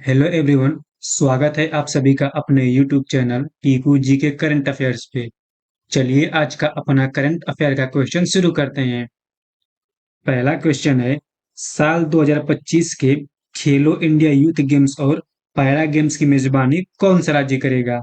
Hello everyone. स्वागत है आप सभी का अपने यूट्यूब चैनल टीकू जी के करंट अफेयर्स पे। चलिए आज का अपना करंट अफेयर का क्वेश्चन शुरू करते हैं। पहला क्वेश्चन है, साल 2025 के खेलो इंडिया यूथ गेम्स और पैरा गेम्स की मेजबानी कौन सा राज्य करेगा?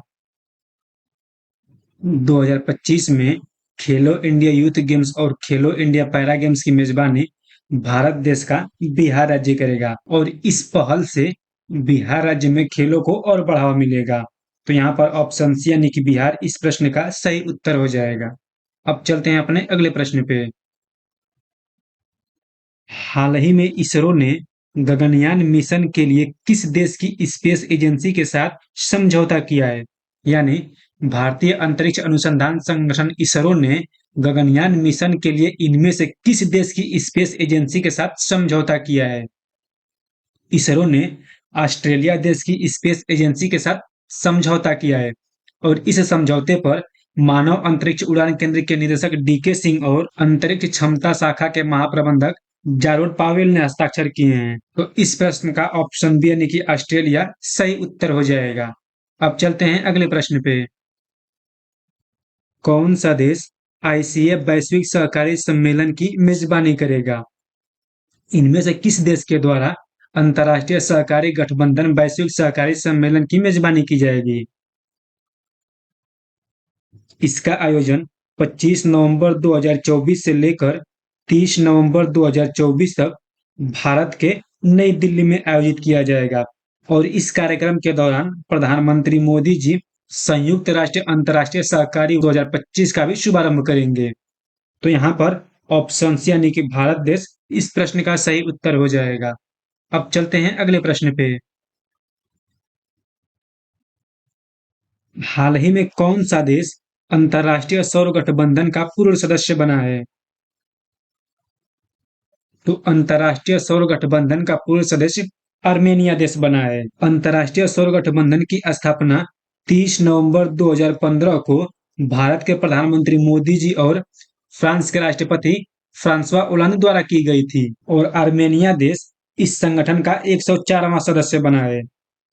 2025 में खेलो इंडिया यूथ गेम्स और खेलो इंडिया पैरा गेम्स की मेजबानी भारत देश का बिहार राज्य करेगा और इस पहल से बिहार राज्य में खेलों को और बढ़ावा मिलेगा। तो यहाँ पर ऑप्शन सी यानी कि बिहार इस प्रश्न का सही उत्तर हो जाएगा। अब चलते हैं अपने अगले प्रश्न पे। हाल ही में इसरो ने गगनयान मिशन के लिए किस देश की स्पेस एजेंसी के साथ समझौता किया है? यानी भारतीय अंतरिक्ष अनुसंधान संगठन इसरो ने गगनयान मिशन के लिए इनमें से किस देश की स्पेस एजेंसी के साथ समझौता किया है? इसरो ने ऑस्ट्रेलिया देश की स्पेस एजेंसी के साथ समझौता किया है और इस समझौते पर मानव अंतरिक्ष उड़ान केंद्र के निदेशक डीके सिंह और अंतरिक्ष क्षमता शाखा के महाप्रबंधक जारोड पावेल ने हस्ताक्षर किए हैं। तो इस प्रश्न का ऑप्शन बी यानी कि ऑस्ट्रेलिया सही उत्तर हो जाएगा। अब चलते हैं अगले प्रश्न पे। कौन सा देश आईसीएफ वैश्विक सहकारी सम्मेलन की मेजबानी करेगा? इनमें से किस देश के द्वारा अंतर्राष्ट्रीय सहकारी गठबंधन वैश्विक सहकारी सम्मेलन की मेजबानी की जाएगी? इसका आयोजन 25 नवंबर 2024 से लेकर 30 नवंबर 2024 तक भारत के नई दिल्ली में आयोजित किया जाएगा और इस कार्यक्रम के दौरान प्रधानमंत्री मोदी जी संयुक्त राष्ट्र अंतर्राष्ट्रीय सहकारी 2025 का भी शुभारंभ करेंगे। तो यहाँ पर ऑप्शन सी यानी कि भारत देश इस प्रश्न का सही उत्तर हो जाएगा। अब चलते हैं अगले प्रश्न पे। हाल ही में कौन सा देश अंतर्राष्ट्रीय सौर गठबंधन का पूर्व सदस्य बना है? तो अंतर्राष्ट्रीय सौर गठबंधन का पूर्व सदस्य आर्मेनिया देश बना है। अंतर्राष्ट्रीय सौर गठबंधन की स्थापना 30 नवंबर 2015 को भारत के प्रधानमंत्री मोदी जी और फ्रांस के राष्ट्रपति फ्रांसवा ओलांद द्वारा की गई थी और आर्मेनिया देश इस संगठन का 104वां सदस्य बना है।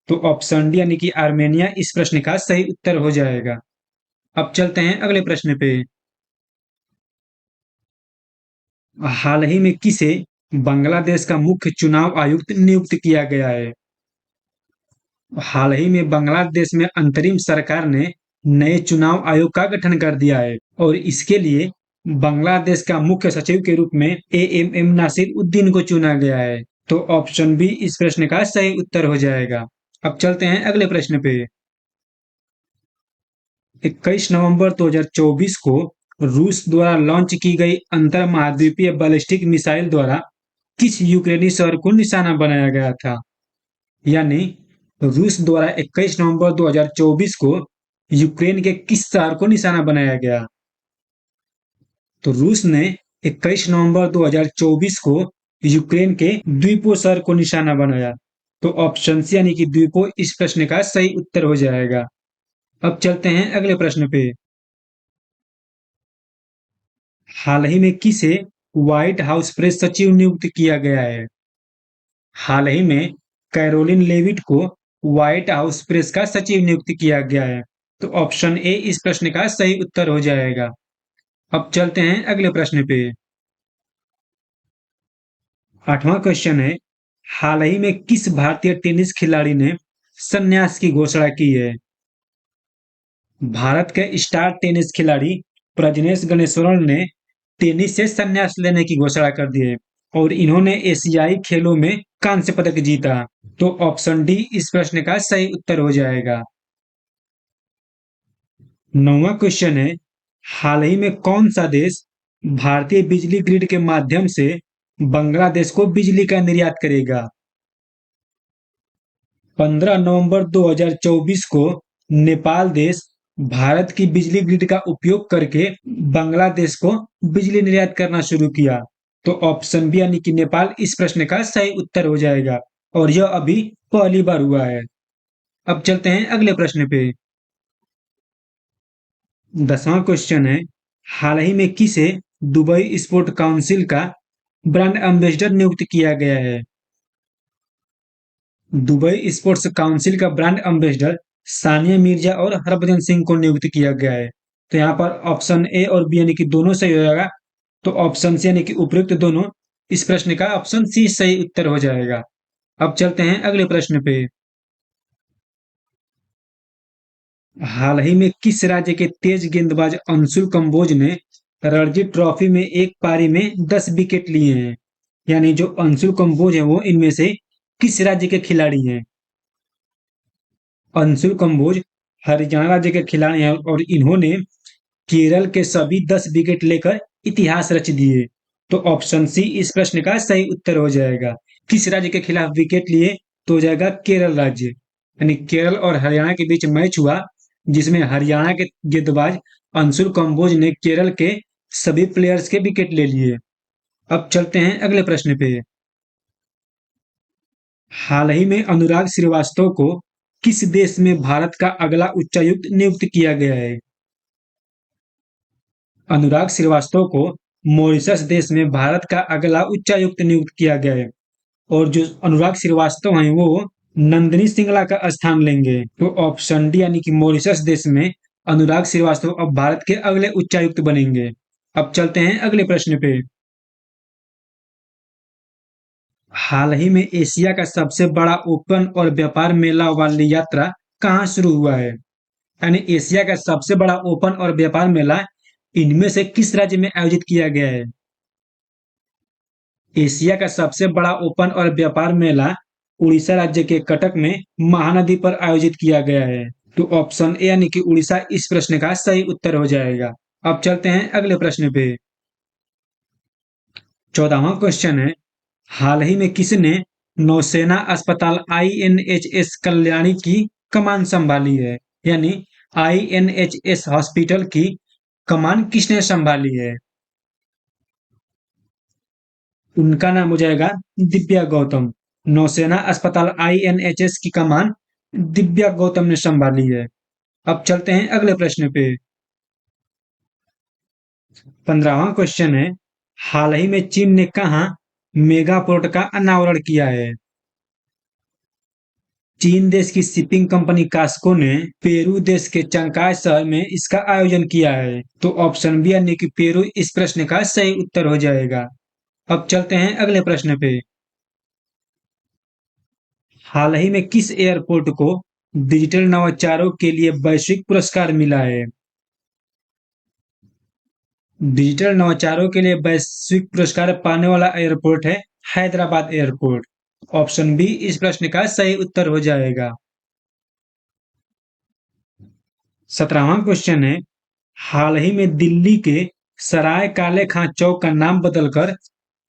तो ऑप्शन डी यानी कि आर्मेनिया इस प्रश्न का सही उत्तर हो जाएगा। अब चलते हैं अगले प्रश्न पे। हाल ही में किसे बांग्लादेश का मुख्य चुनाव आयुक्त नियुक्त किया गया है? हाल ही में बांग्लादेश में अंतरिम सरकार ने नए चुनाव आयोग का गठन कर दिया है और इसके लिए बांग्लादेश का मुख्य सचिव के रूप में एएमएम नासिर उद्दीन को चुना गया है। तो ऑप्शन बी इस प्रश्न का सही उत्तर हो जाएगा। अब चलते हैं अगले प्रश्न पे। 21 नवंबर 2024 को रूस द्वारा लॉन्च की गई अंतर महाद्वीपीय बैलिस्टिक मिसाइल द्वारा किस यूक्रेनी शहर को निशाना बनाया गया था? यानी रूस द्वारा 21 नवंबर 2024 को यूक्रेन के किस शहर को निशाना बनाया गया? तो रूस ने 21 नवंबर 2024 को यूक्रेन के द्वीपो शहर को निशाना बनाया। तो ऑप्शन सी यानी कि द्वीपो इस प्रश्न का सही उत्तर हो जाएगा। अब चलते हैं अगले प्रश्न पे। हाल ही में किसे व्हाइट हाउस प्रेस सचिव नियुक्त किया गया है? हाल ही में कैरोलिन लेविट को व्हाइट हाउस प्रेस का सचिव नियुक्त किया गया है। तो ऑप्शन ए इस प्रश्न का सही उत्तर हो जाएगा। अब चलते हैं अगले प्रश्न पे। 8वां क्वेश्चन है, हाल ही में किस भारतीय टेनिस खिलाड़ी ने संन्यास की घोषणा की है? भारत के स्टार टेनिस खिलाड़ी प्रजनेश गुणेश्वरन ने टेनिस से संन्यास लेने की घोषणा कर दी है और इन्होंने एशियाई खेलों में कांस्य पदक जीता। तो ऑप्शन डी इस प्रश्न का सही उत्तर हो जाएगा। 9वां क्वेश्चन है, हाल ही में कौन सा देश भारतीय बिजली ग्रिड के माध्यम से बांग्लादेश को बिजली का निर्यात करेगा? 15 नवंबर 2024 को नेपाल देश भारत की बिजली ग्रिड का उपयोग करके बांग्लादेश को बिजली निर्यात करना शुरू किया। तो ऑप्शन बी यानी कि नेपाल इस प्रश्न का सही उत्तर हो जाएगा और यह अभी पहली बार हुआ है। अब चलते हैं अगले प्रश्न पे। 10वां क्वेश्चन है, हाल ही में किसे दुबई स्पोर्ट काउंसिल का ब्रांड एम्बेसडर नियुक्त किया गया है? दुबई स्पोर्ट्स काउंसिल का ब्रांड एम्बेसडर सानिया मिर्जा और हरभजन सिंह को नियुक्त किया गया है। तो यहाँ पर ऑप्शन ए और बी यानी कि दोनों सही हो जाएगा। तो ऑप्शन सी यानी कि उपयुक्त दोनों, इस प्रश्न का ऑप्शन सी सही उत्तर हो जाएगा। अब चलते हैं अगले प्रश्न पे। हाल ही में किस राज्य के तेज गेंदबाज अंशुल कंबोज ने रणजी ट्रॉफी में एक पारी में 10 विकेट लिए हैं? यानी जो अंशुल कंबोज है वो इनमें से किस राज्य के खिलाड़ी हैं? अंशुल कंबोज हरियाणा राज्य के खिलाड़ी हैं और इन्होंने केरल के सभी 10 विकेट लेकर इतिहास रच दिए। तो ऑप्शन सी इस प्रश्न का सही उत्तर हो जाएगा। किस राज्य के खिलाफ विकेट लिए? तो हो जाएगा केरल राज्य। यानी केरल और हरियाणा के बीच मैच हुआ जिसमें हरियाणा के गेंदबाज अंशुल कंबोज ने केरल के सभी प्लेयर्स के विकेट ले लिए। अब चलते हैं अगले प्रश्न पे। हाल ही में अनुराग श्रीवास्तव को किस देश में भारत का अगला उच्चायुक्त नियुक्त किया गया है? अनुराग श्रीवास्तव को मॉरिशस देश में भारत का अगला उच्चायुक्त नियुक्त किया गया है और जो अनुराग श्रीवास्तव हैं वो नंदिनी सिंगला का स्थान लेंगे। तो ऑप्शन डी यानी कि मॉरिशस देश में अनुराग श्रीवास्तव अब भारत के अगले उच्चायुक्त बनेंगे। अब चलते हैं अगले प्रश्न पे। हाल ही में एशिया का सबसे बड़ा ओपन और व्यापार मेला वाली यात्रा कहाँ शुरू हुआ है? यानी एशिया का सबसे बड़ा ओपन और व्यापार मेला इनमें से किस राज्य में आयोजित किया गया है? एशिया का सबसे बड़ा ओपन और व्यापार मेला उड़ीसा राज्य के कटक में महानदी पर आयोजित किया गया है। तो ऑप्शन ए यानी कि उड़ीसा इस प्रश्न का सही उत्तर हो जाएगा। अब चलते हैं अगले प्रश्न पे। 14वां क्वेश्चन है, हाल ही में किसने नौसेना अस्पताल INHS कल्याणी की कमान संभाली है? यानी INHS हॉस्पिटल की कमान किसने संभाली है? उनका नाम हो जाएगा दिव्या गौतम। नौसेना अस्पताल INHS की कमान दिव्या गौतम ने संभाली है। अब चलते हैं अगले प्रश्न पे। 15वां क्वेश्चन है, हाल ही में चीन ने कहा मेगा पोर्ट का अनावरण किया है? चीन देश की शिपिंग कंपनी कास्को ने पेरू देश के चंकाय शहर में इसका आयोजन किया है। तो ऑप्शन बी यानी कि पेरू इस प्रश्न का सही उत्तर हो जाएगा। अब चलते हैं अगले प्रश्न पे। हाल ही में किस एयरपोर्ट को डिजिटल नवाचारों के लिए वैश्विक पुरस्कार मिला है? डिजिटल नवाचारों के लिए वैश्विक पुरस्कार पाने वाला एयरपोर्ट है हैदराबाद एयरपोर्ट। ऑप्शन बी इस प्रश्न का सही उत्तर हो जाएगा। 17वां क्वेश्चन है, हाल ही में दिल्ली के सराय काले खां चौक का नाम बदलकर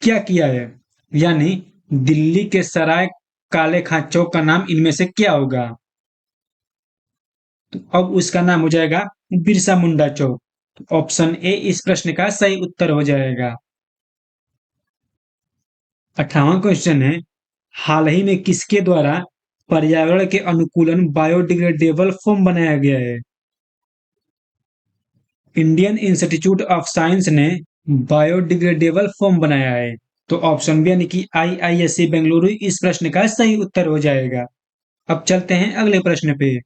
क्या किया है? यानी दिल्ली के सराय काले खां चौक का नाम इनमें से क्या होगा? तो अब उसका नाम हो जाएगा बिरसा मुंडा चौक। तो ऑप्शन ए इस प्रश्न का सही उत्तर हो जाएगा। 18वां क्वेश्चन है, हाल ही में किसके द्वारा पर्यावरण के अनुकूलन बायोडिग्रेडेबल फोम बनाया गया है? इंडियन इंस्टीट्यूट ऑफ साइंस ने बायोडिग्रेडेबल फोम बनाया है। तो ऑप्शन बी यानी कि IISc बेंगलुरु इस प्रश्न का सही उत्तर हो जाएगा। अब चलते हैं अगले प्रश्न पे।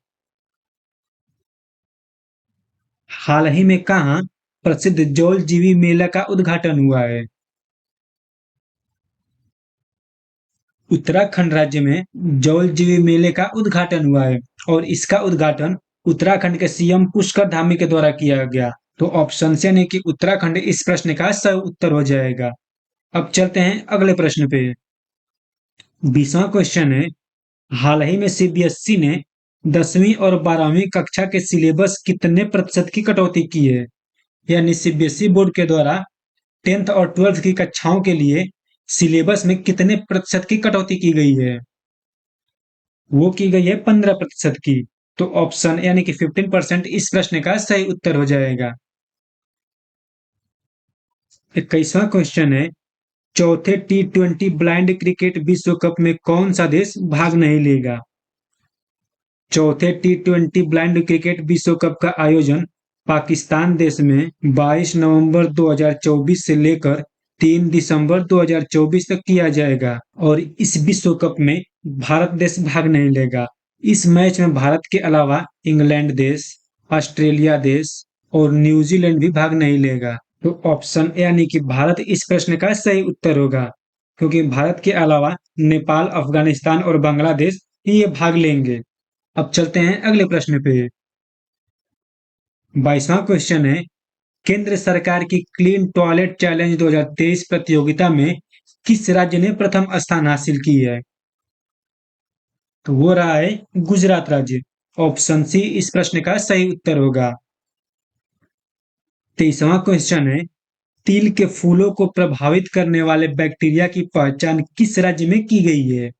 हाल ही में कहाँ प्रसिद्ध जौल जीवी मेला का उद्घाटन हुआ है? उत्तराखंड राज्य में जौल जीवी मेले का उद्घाटन हुआ है और इसका उद्घाटन उत्तराखंड के CM पुष्कर धामी के द्वारा किया गया। तो ऑप्शन से यानी कि उत्तराखंड इस प्रश्न का सही उत्तर हो जाएगा। अब चलते हैं अगले प्रश्न पे। 20वां क्वेश्चन है, हाल ही में CBSE ने 10वीं और 12वीं कक्षा के सिलेबस कितने प्रतिशत की कटौती की है? यानी CBSE बोर्ड के द्वारा 10th और 12th की कक्षाओं के लिए सिलेबस में कितने प्रतिशत की कटौती की गई है? वो की गई है 15% की। तो ऑप्शन यानी कि 15% इस प्रश्न का सही उत्तर हो जाएगा। 21वां क्वेश्चन है, चौथे T20 ब्लाइंड क्रिकेट विश्व कप में कौन सा देश भाग नहीं लेगा? चौथे T20 ब्लाइंड क्रिकेट विश्व कप का आयोजन पाकिस्तान देश में 22 नवंबर 2024 से लेकर 3 दिसंबर 2024 तक किया जाएगा और इस विश्व कप में भारत देश भाग नहीं लेगा। इस मैच में भारत के अलावा इंग्लैंड देश, ऑस्ट्रेलिया देश और न्यूजीलैंड भी भाग नहीं लेगा। तो ऑप्शन यानी कि भारत इस प्रश्न का सही उत्तर होगा, क्योंकि भारत के अलावा नेपाल, अफगानिस्तान और बांग्लादेश ही ये भाग लेंगे। अब चलते हैं अगले प्रश्न पे। 22वां क्वेश्चन है, केंद्र सरकार की क्लीन टॉयलेट चैलेंज 2023 प्रतियोगिता में किस राज्य ने प्रथम स्थान हासिल की है? तो वो रहा है गुजरात राज्य। ऑप्शन सी इस प्रश्न का सही उत्तर होगा। 23वां क्वेश्चन है, तिल के फूलों को प्रभावित करने वाले बैक्टीरिया की पहचान किस राज्य में की गई है?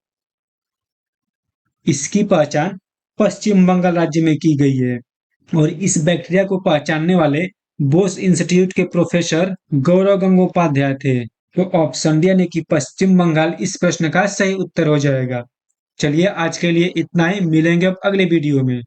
इसकी पहचान पश्चिम बंगाल राज्य में की गई है और इस बैक्टीरिया को पहचानने वाले बोस इंस्टीट्यूट के प्रोफेसर गौरव गंगोपाध्याय थे। तो ऑप्शन डी यानी कि पश्चिम बंगाल इस प्रश्न का सही उत्तर हो जाएगा। चलिए आज के लिए इतना ही, मिलेंगे अब अगले वीडियो में।